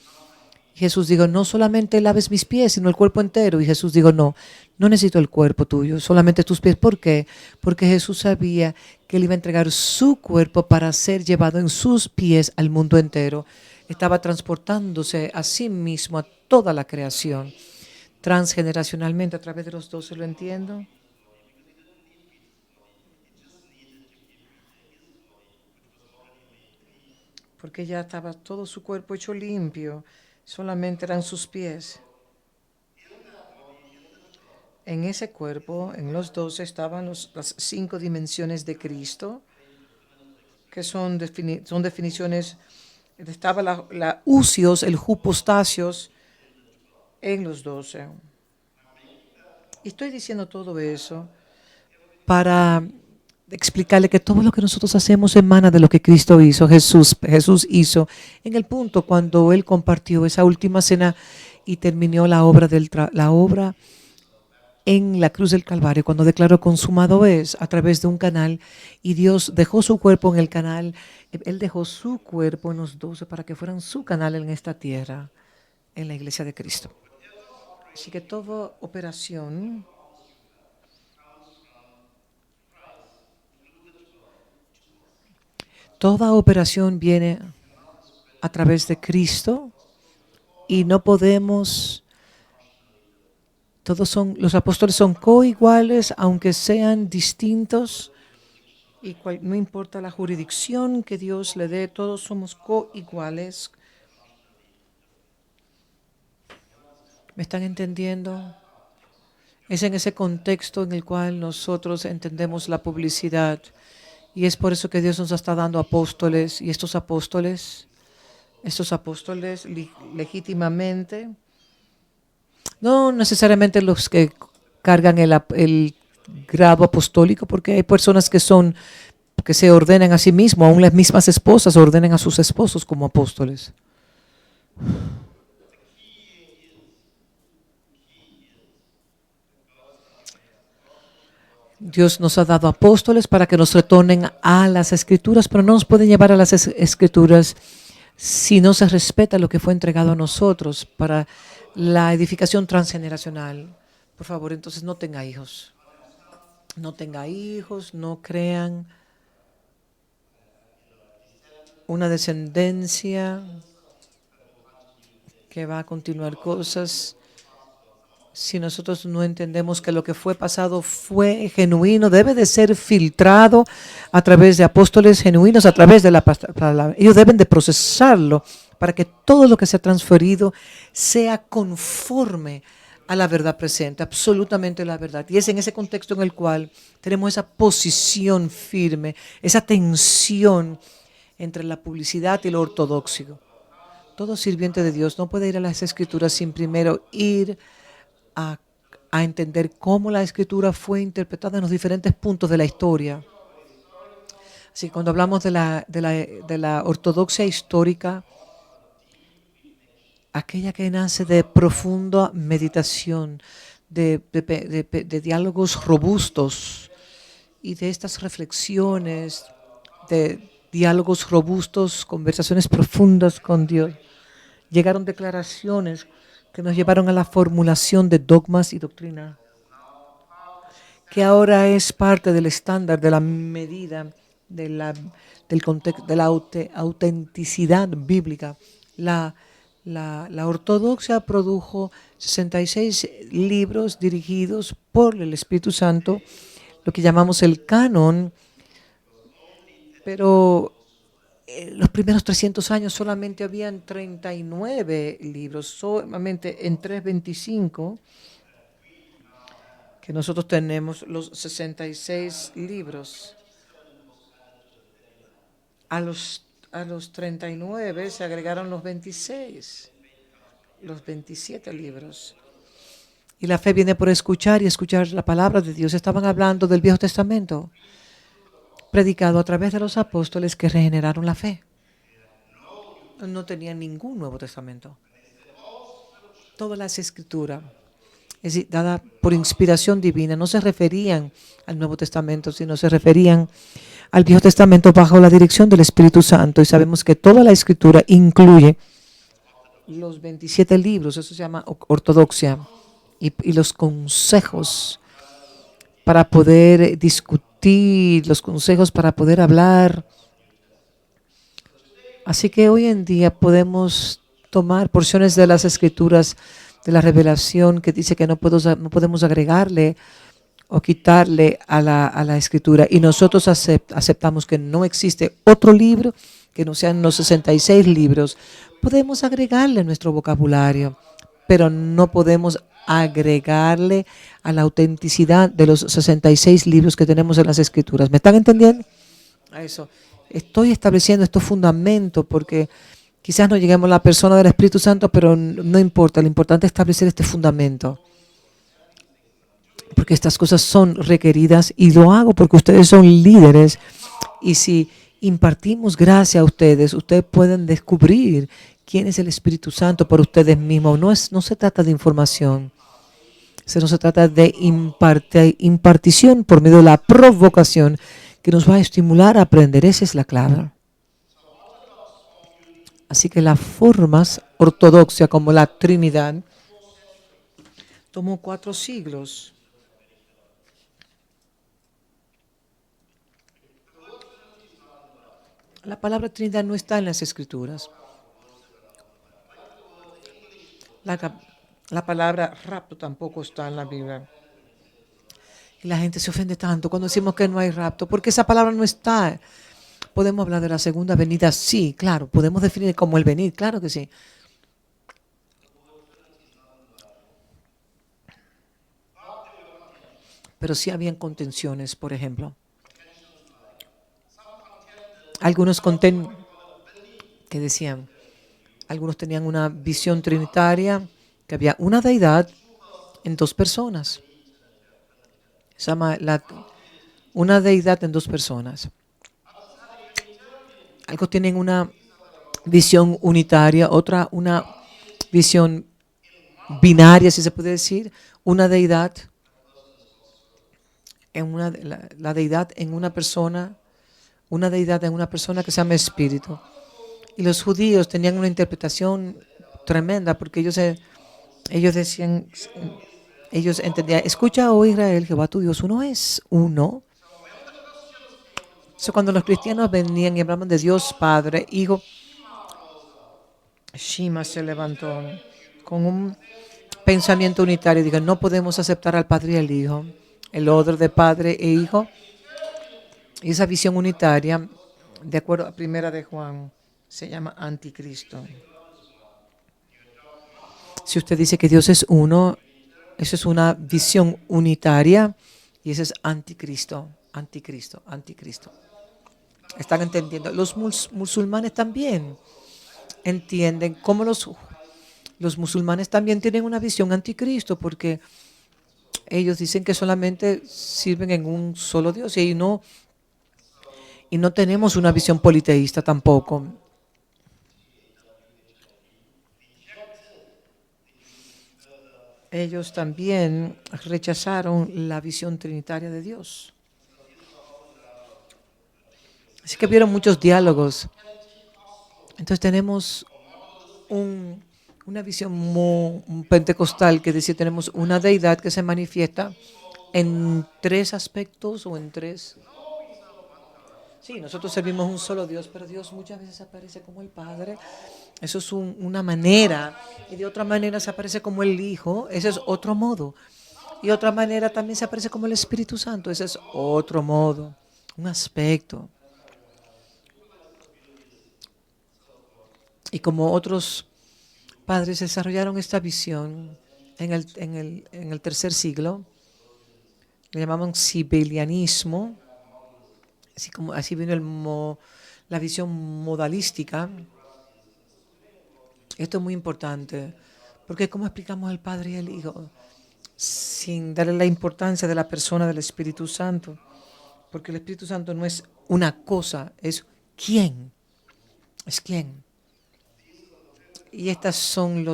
Jesús dijo, no solamente laves mis pies, sino el cuerpo entero. Y Jesús dijo, no necesito el cuerpo tuyo, solamente tus pies. ¿Por qué? Porque Jesús sabía que Él iba a entregar su cuerpo para ser llevado en sus pies al mundo entero. Estaba transportándose a sí mismo, a toda la creación, transgeneracionalmente a través de los 12, ¿lo entiendo? Porque ya estaba todo su cuerpo hecho limpio. Solamente eran sus pies. En ese cuerpo, en los 12, estaban las 5 dimensiones de Cristo, que son definiciones. Estaba la usios, el hypostasios, en los 12. Y estoy diciendo todo eso para explicarle que todo lo que nosotros hacemos emana de lo que Cristo hizo, Jesús hizo en el punto cuando Él compartió esa última cena y terminó la obra en la cruz del Calvario, cuando declaró consumado es, a través de un canal, y Dios dejó su cuerpo en el canal. Él dejó su cuerpo en los 12 para que fueran su canal en esta tierra, en la iglesia de Cristo. Así que toda operación viene a través de Cristo y no podemos. Los apóstoles son coiguales, aunque sean distintos, y no importa la jurisdicción que Dios le dé, todos somos coiguales. ¿Me están entendiendo? Es en ese contexto en el cual nosotros entendemos la publicidad, y es por eso que Dios nos está dando apóstoles, y estos apóstoles legítimamente, no necesariamente los que cargan grado apostólico, porque hay personas que se ordenan a sí mismos, aún las mismas esposas ordenan a sus esposos como apóstoles. Dios nos ha dado apóstoles para que nos retornen a las Escrituras, pero no nos pueden llevar a las Escrituras si no se respeta lo que fue entregado a nosotros para la edificación transgeneracional. Por favor, entonces no tenga hijos. No tenga hijos, no crean una descendencia que va a continuar cosas. Si nosotros no entendemos que lo que fue pasado fue genuino, debe de ser filtrado a través de apóstoles genuinos, a través de la palabra. Ellos deben de procesarlo para que todo lo que se ha transferido sea conforme a la verdad presente, absolutamente la verdad. Y es en ese contexto en el cual tenemos esa posición firme, esa tensión entre la publicidad y lo ortodoxo. Todo sirviente de Dios no puede ir a las Escrituras sin primero ir a entender cómo la Escritura fue interpretada en los diferentes puntos de la historia. Así que cuando hablamos de la ortodoxia histórica, aquella que nace de profunda meditación, de diálogos robustos y de estas reflexiones, de diálogos robustos, conversaciones profundas con Dios, llegaron declaraciones que nos llevaron a la formulación de dogmas y doctrina, que ahora es parte del estándar, de la medida, del contexto, de la autenticidad bíblica. La ortodoxia produjo 66 libros dirigidos por el Espíritu Santo, lo que llamamos el canon, pero los primeros 300 años solamente habían 39 libros, solamente en 325, que nosotros tenemos los 66 libros. A los 39 se agregaron los 26, los 27 libros. Y la fe viene por escuchar y escuchar la palabra de Dios. Estaban hablando del Viejo Testamento, predicado a través de los apóstoles que regeneraron la fe. No tenían ningún Nuevo Testamento. Todas las escrituras, es decir, dada por inspiración divina, no se referían al Nuevo Testamento, sino se referían al Viejo Testamento bajo la dirección del Espíritu Santo. Y sabemos que toda la escritura incluye los 27 libros, eso se llama ortodoxia, y los consejos para poder discutir, los consejos para poder hablar. Así que hoy en día podemos tomar porciones de las escrituras, de la revelación, que dice que no podemos agregarle o quitarle a la escritura. Y nosotros aceptamos que no existe otro libro que no sean los 66 libros. Podemos agregarle nuestro vocabulario, pero no podemos agregarle a la autenticidad de los 66 libros que tenemos en las escrituras. ¿Me están entendiendo? A eso. Estoy estableciendo estos fundamentos porque quizás no lleguemos a la persona del Espíritu Santo, pero no importa. Lo importante es establecer este fundamento. Porque estas cosas son requeridas y lo hago porque ustedes son líderes. Y si impartimos gracia a ustedes, ustedes pueden descubrir quién es el Espíritu Santo por ustedes mismos. No se trata de información. No se trata de impartición por medio de la provocación que nos va a estimular a aprender. Esa es la clave. Así que las formas ortodoxas como la Trinidad tomó 4 siglos. La palabra Trinidad no está en las Escrituras. La palabra rapto tampoco está en la Biblia. Y la gente se ofende tanto cuando decimos que no hay rapto, porque esa palabra no está. ¿Podemos hablar de la segunda venida? Sí, claro. ¿Podemos definir como el venir? Claro que sí. Pero sí habían contenciones, por ejemplo. Algunos que decían, algunos tenían una visión trinitaria, que había una deidad en 2 personas. Se llama una deidad en dos personas. Algo tienen una visión unitaria, otra una visión binaria, si se puede decir. Una deidad en la deidad en una persona, una deidad en una persona que se llama espíritu. Y los judíos tenían una interpretación tremenda porque ellos decían, ellos entendían, escucha, oh Israel, Jehová tu Dios, uno es uno. Entonces, cuando los cristianos venían y hablaban de Dios Padre, Hijo, Shima se levantó con un pensamiento unitario. Digan, no podemos aceptar al Padre y al Hijo, el orden de Padre e Hijo. Y esa visión unitaria, de acuerdo a Primera de Juan, se llama anticristo. Si usted dice que Dios es uno, eso es una visión unitaria y eso es anticristo, anticristo, anticristo. ¿Están entendiendo? Los musulmanes también entienden cómo los musulmanes también tienen una visión anticristo porque ellos dicen que solamente sirven en un solo Dios y no tenemos una visión politeísta tampoco. Ellos también rechazaron la visión trinitaria de Dios. Así que vieron muchos diálogos. Entonces tenemos una visión muy pentecostal, que decir, tenemos una deidad que se manifiesta en tres aspectos o en tres. Sí, nosotros servimos un solo Dios, pero Dios muchas veces aparece como el Padre. Eso es una manera. Y de otra manera se aparece como el Hijo. Ese es otro modo. Y de otra manera también se aparece como el Espíritu Santo. Ese es otro modo, un aspecto. Y como otros padres desarrollaron esta visión en el tercer siglo, le llamaban sibelianismo, así vino la visión modalística. Esto es muy importante, porque ¿cómo explicamos al Padre y al Hijo sin darle la importancia de la persona del Espíritu Santo? Porque el Espíritu Santo no es una cosa, es quién, es quién. Y estas son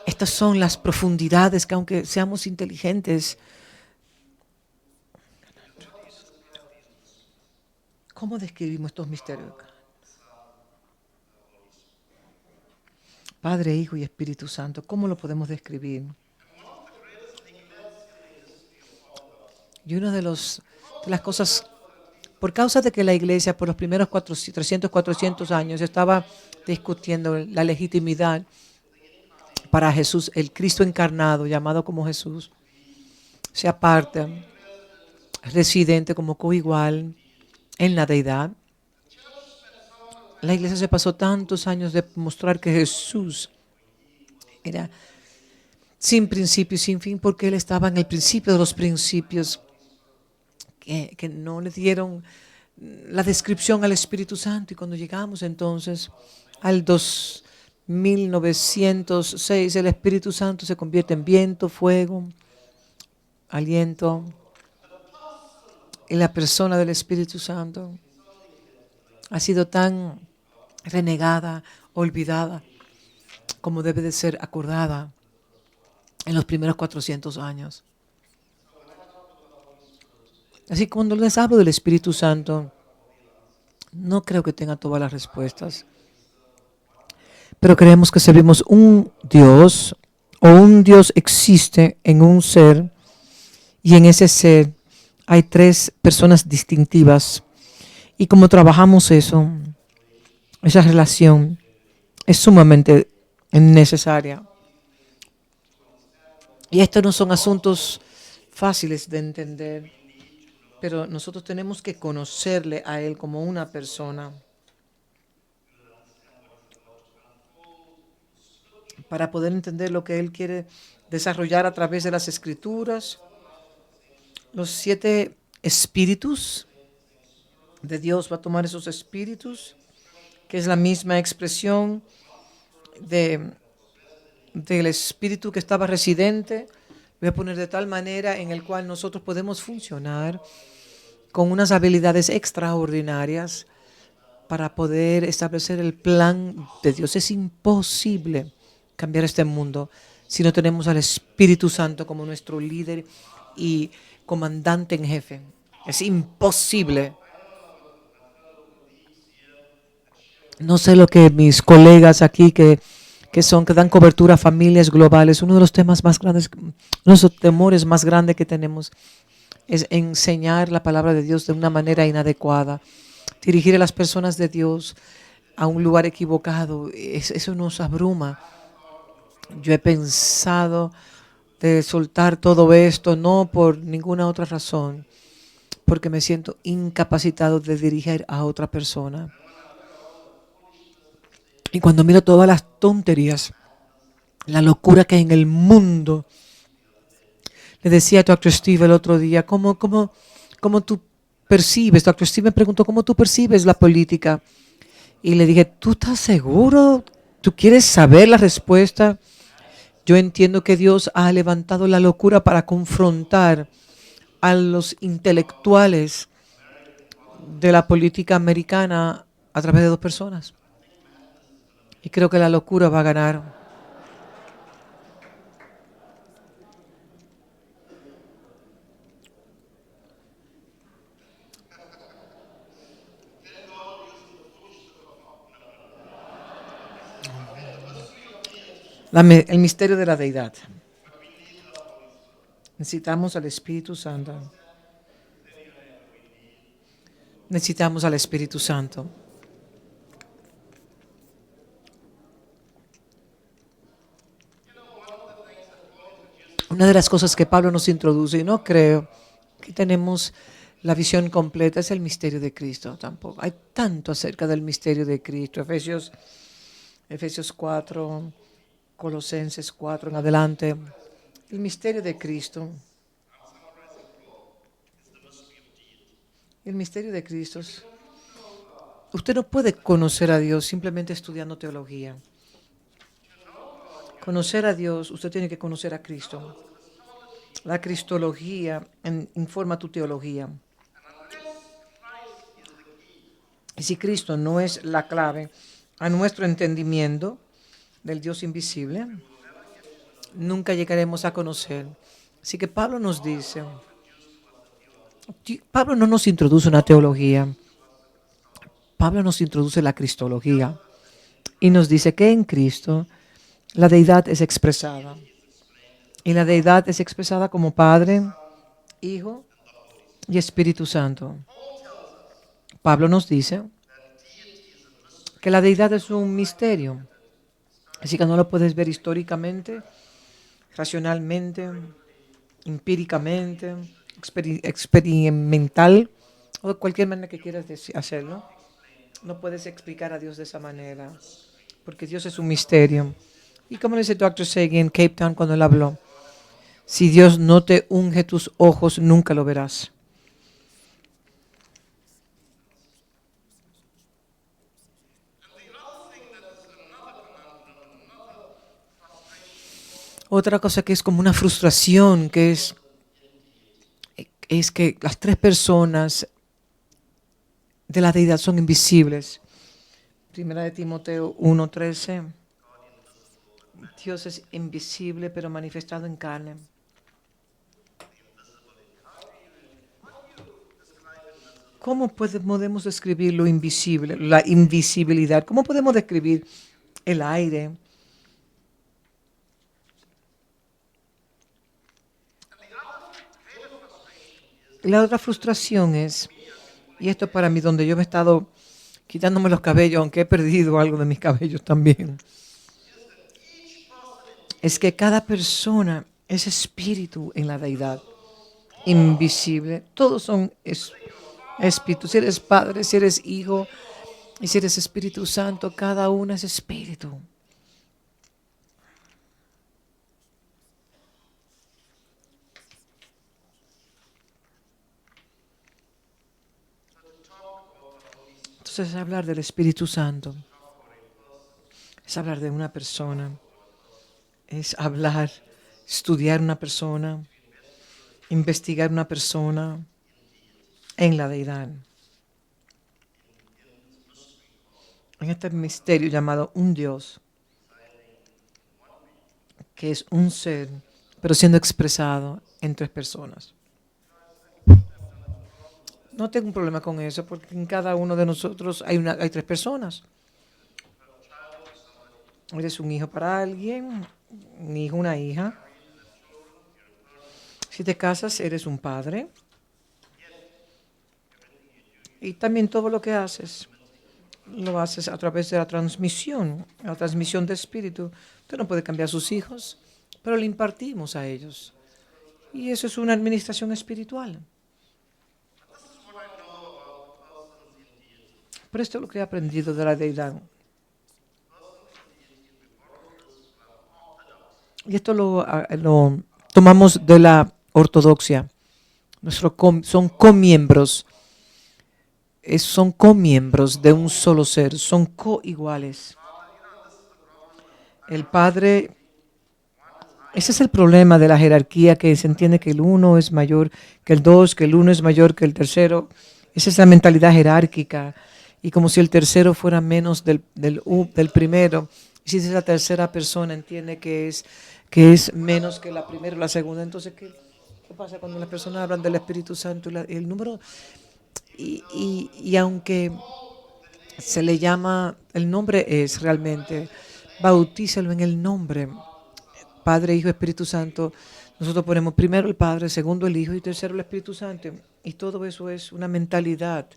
estas son las profundidades que, aunque seamos inteligentes, ¿cómo describimos estos misterios? Padre, Hijo y Espíritu Santo, ¿cómo lo podemos describir? Y una de las cosas, por causa de que la iglesia por los primeros 300, 400 años estaba discutiendo la legitimidad para Jesús, el Cristo encarnado, llamado como Jesús, sea parte, residente como coigual en la deidad. La iglesia se pasó tantos años de mostrar que Jesús era sin principio y sin fin, porque Él estaba en el principio de los principios, que no le dieron la descripción al Espíritu Santo. Y cuando llegamos entonces al 1906, el Espíritu Santo se convierte en viento, fuego, aliento. Y la persona del Espíritu Santo ha sido tan renegada, olvidada, como debe de ser acordada en los primeros 400 años. Así que cuando les hablo del Espíritu Santo, no creo que tenga todas las respuestas, pero creemos que servimos un Dios, o un Dios existe en un ser, y en ese ser hay tres personas distintivas. Y como trabajamos eso, esa relación es sumamente necesaria. Y estos no son asuntos fáciles de entender, pero nosotros tenemos que conocerle a Él como una persona para poder entender lo que Él quiere desarrollar a través de las Escrituras. Los 7 espíritus de Dios va a tomar esos espíritus, que es la misma expresión de del Espíritu que estaba residente, voy a poner de tal manera en el cual nosotros podemos funcionar con unas habilidades extraordinarias para poder establecer el plan de Dios. Es imposible cambiar este mundo si no tenemos al Espíritu Santo como nuestro líder y comandante en jefe. Es imposible. No sé lo que mis colegas aquí que dan cobertura a familias globales, uno de los temas más grandes, uno de los temores más grandes que tenemos es enseñar la palabra de Dios de una manera inadecuada, dirigir a las personas de Dios a un lugar equivocado. Eso nos abruma. Yo he pensado de soltar todo esto, no por ninguna otra razón, porque me siento incapacitado de dirigir a otra persona. Y cuando miro todas las tonterías, la locura que hay en el mundo, le decía a Dr. Steve el otro día, ¿cómo tú percibes? Dr. Steve me preguntó, ¿cómo tú percibes la política? Y le dije, ¿tú estás seguro? ¿Tú quieres saber la respuesta? Yo entiendo que Dios ha levantado la locura para confrontar a los intelectuales de la política americana a través de dos personas. Y creo que la locura va a ganar. El misterio de la deidad. Necesitamos al Espíritu Santo. Necesitamos al Espíritu Santo. Una de las cosas que Pablo nos introduce, y no creo que tenemos la visión completa, es el misterio de Cristo tampoco. Hay tanto acerca del misterio de Cristo. Efesios 4, Colosenses 4 en adelante. El misterio de Cristo. El misterio de Cristo. Usted no puede conocer a Dios simplemente estudiando teología. Conocer a Dios, usted tiene que conocer a Cristo. La cristología informa tu teología. Y si Cristo no es la clave a nuestro entendimiento del Dios invisible, nunca llegaremos a conocer. Así que Pablo nos dice, Pablo no nos introduce una teología, Pablo nos introduce la cristología y nos dice que en Cristo la deidad es expresada. Y la deidad es expresada como Padre, Hijo y Espíritu Santo. Pablo nos dice que la deidad es un misterio. Así que no lo puedes ver históricamente, racionalmente, empíricamente, experimental o de cualquier manera que quieras hacerlo. No puedes explicar a Dios de esa manera, porque Dios es un misterio. Y como dice Dr. Segi en Cape Town cuando él habló, si Dios no te unge tus ojos, nunca lo verás. Otra cosa que es como una frustración, que es que las tres personas de la deidad son invisibles. Primera de Timoteo 1:13. Dios es invisible pero manifestado en carne. ¿Cómo podemos describir lo invisible, la invisibilidad? ¿Cómo podemos describir el aire? La otra frustración es, y esto para mí donde yo me he estado quitándome los cabellos, aunque he perdido algo de mis cabellos también, es que cada persona es espíritu en la deidad, invisible. Todos son espíritus. Si eres padre, si eres hijo y si eres Espíritu Santo, cada uno es espíritu. Entonces hablar del Espíritu Santo es hablar de una persona. es hablar, estudiar una persona, investigar una persona en la deidad. En este misterio llamado un Dios, que es un ser, pero siendo expresado en tres personas. No tengo un problema con eso, porque en cada uno de nosotros hay tres personas. Eres un hijo para alguien, un hijo, una hija. Si te casas, eres un padre. Y también todo lo que haces, lo haces a través de la transmisión de espíritu. Usted no puede cambiar a sus hijos, pero le impartimos a ellos. Y eso es una administración espiritual. Pero esto es lo que he aprendido de la deidad. Y esto lo tomamos de la ortodoxia. Son comiembros. Son comiembros de un solo ser. Son coiguales. El Padre. Ese es el problema de la jerarquía, que se entiende que el uno es mayor que el dos, que el uno es mayor que el tercero. Esa es la mentalidad jerárquica. Y como si el tercero fuera menos del primero. Y si esa tercera persona entiende que es menos que la primera o la segunda, entonces, ¿qué pasa cuando las personas hablan del Espíritu Santo? El número, y aunque se le llama, el nombre es realmente, bautízalo en el nombre. Padre, Hijo, Espíritu Santo. Nosotros ponemos primero el Padre, segundo el Hijo y tercero el Espíritu Santo. Y todo eso es una mentalidad.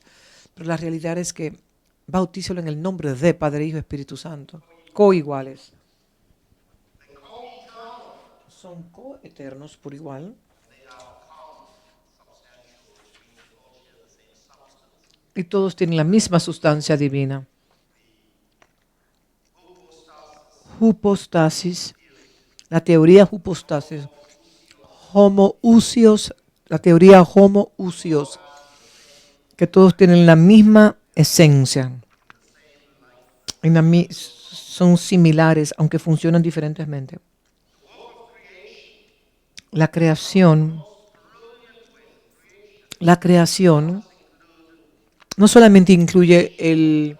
Pero la realidad es que bautízalo en el nombre de Padre, Hijo, Espíritu Santo. Coiguales. Son coeternos por igual. Y todos tienen la misma sustancia divina. Hypostasis. La teoría hypostasis. Homoousios. La teoría homoousios. Que todos tienen la misma esencia. Son similares, aunque funcionan diferentemente. La creación no solamente incluye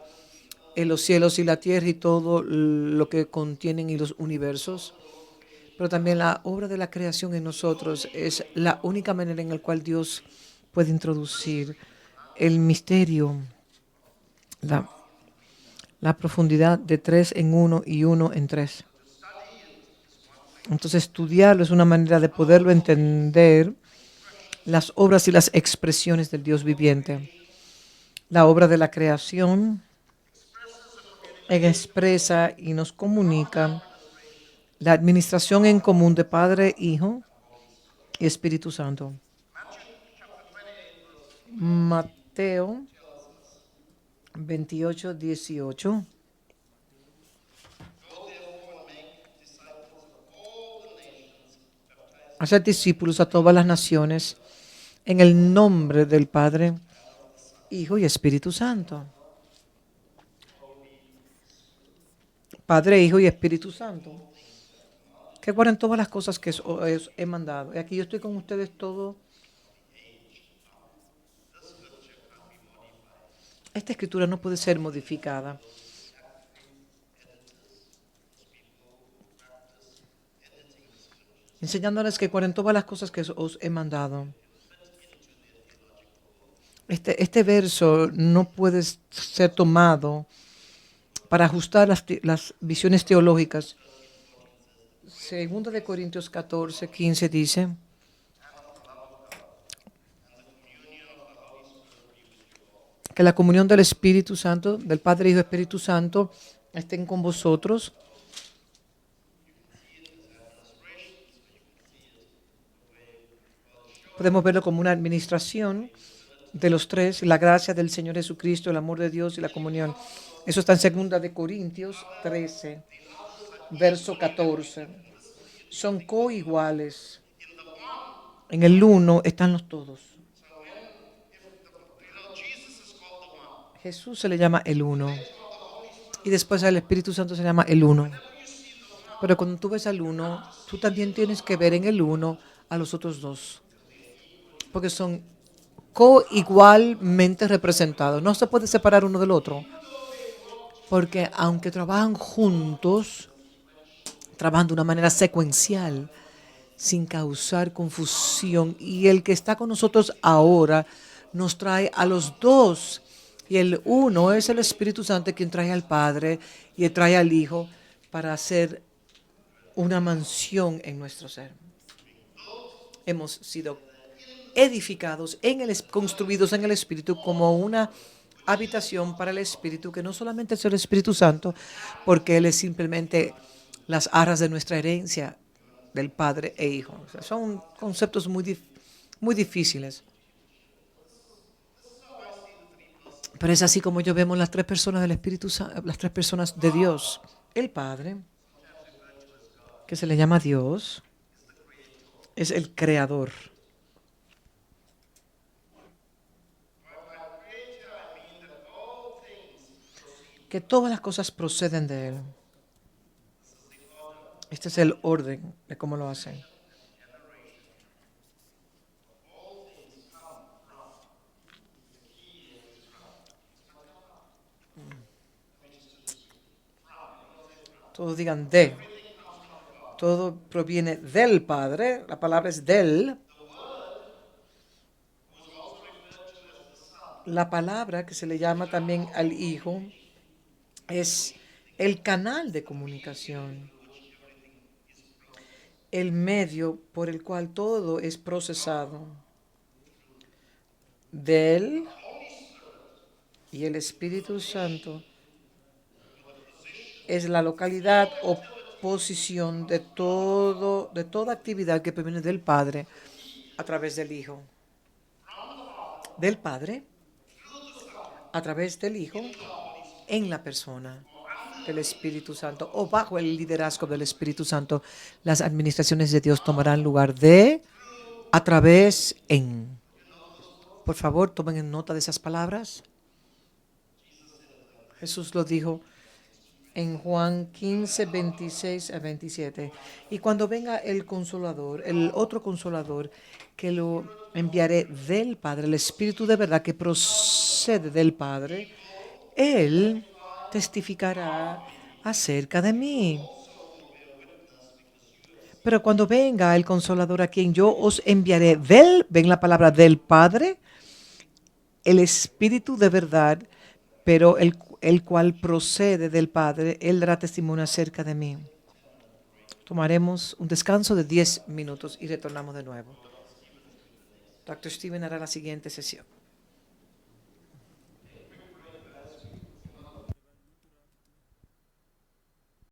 los cielos y la tierra y todo lo que contienen y los universos, pero también la obra de la creación en nosotros es la única manera en la cual Dios puede introducir el misterio, la profundidad de 3 en 1 y 1 en 3. Entonces estudiarlo es una manera de poderlo entender, las obras y las expresiones del Dios viviente. La obra de la creación expresa y nos comunica la administración en común de Padre, Hijo y Espíritu Santo. Mateo 28, 18. Hacer discípulos a todas las naciones en el nombre del Padre, Hijo y Espíritu Santo. Padre, Hijo y Espíritu Santo. Que guarden todas las cosas que os he mandado. Y aquí yo estoy con ustedes todos. Esta escritura no puede ser modificada. Enseñándoles que guarden todas las cosas que os he mandado. Este verso no puede ser tomado para ajustar las visiones teológicas. Segunda de Corintios 14, 15 dice: que la comunión del Espíritu Santo, del Padre, Hijo y Espíritu Santo, estén con vosotros. Podemos verlo como una administración de los tres, la gracia del Señor Jesucristo, el amor de Dios y la comunión. Eso está en segunda de Corintios 13, verso 14. Son coiguales. En el uno están los todos. Jesús se le llama el uno. Y después al Espíritu Santo se llama el uno. Pero cuando tú ves al uno, tú también tienes que ver en el uno a los otros dos, porque son igualmente representados. No se puede separar uno del otro, porque aunque trabajan juntos, trabajan de una manera secuencial, sin causar confusión. Y el que está con nosotros ahora nos trae a los dos. Y el uno es el Espíritu Santo quien trae al Padre y trae al Hijo para hacer una mansión en nuestro ser. Hemos sido edificados, construidos en el Espíritu como una habitación para el Espíritu, que no solamente es el Espíritu Santo, porque Él es simplemente las arras de nuestra herencia del Padre e Hijo. O sea, son conceptos muy difíciles. Pero es así como yo vemos las tres personas del Espíritu Santo, las tres personas de Dios. El Padre, que se le llama Dios, es el creador. Que todas las cosas proceden de Él. Este es el orden de cómo lo hacen. Todos digan de. Todo proviene del Padre. La palabra es del. La palabra que se le llama también al Hijo es el canal de comunicación, el medio por el cual todo es procesado. De Él y el Espíritu Santo es la localidad o posición de toda actividad que proviene del Padre a través del Hijo. Del Padre a través del Hijo en la persona del Espíritu Santo o bajo el liderazgo del Espíritu Santo. Las administraciones de Dios tomarán lugar de, a través, en. Por favor, tomen nota de esas palabras. Jesús lo dijo en Juan 15, 26 a 27. Y cuando venga el Consolador, el otro Consolador, que lo enviaré del Padre, el Espíritu de verdad que procede del Padre, Él testificará acerca de mí. Pero cuando venga el Consolador a quien yo os enviaré ven la palabra del Padre, el Espíritu de verdad, pero el cual procede del Padre, Él dará testimonio acerca de mí. Tomaremos un descanso de 10 minutos y retornamos de nuevo. Dr. Steven hará la siguiente sesión.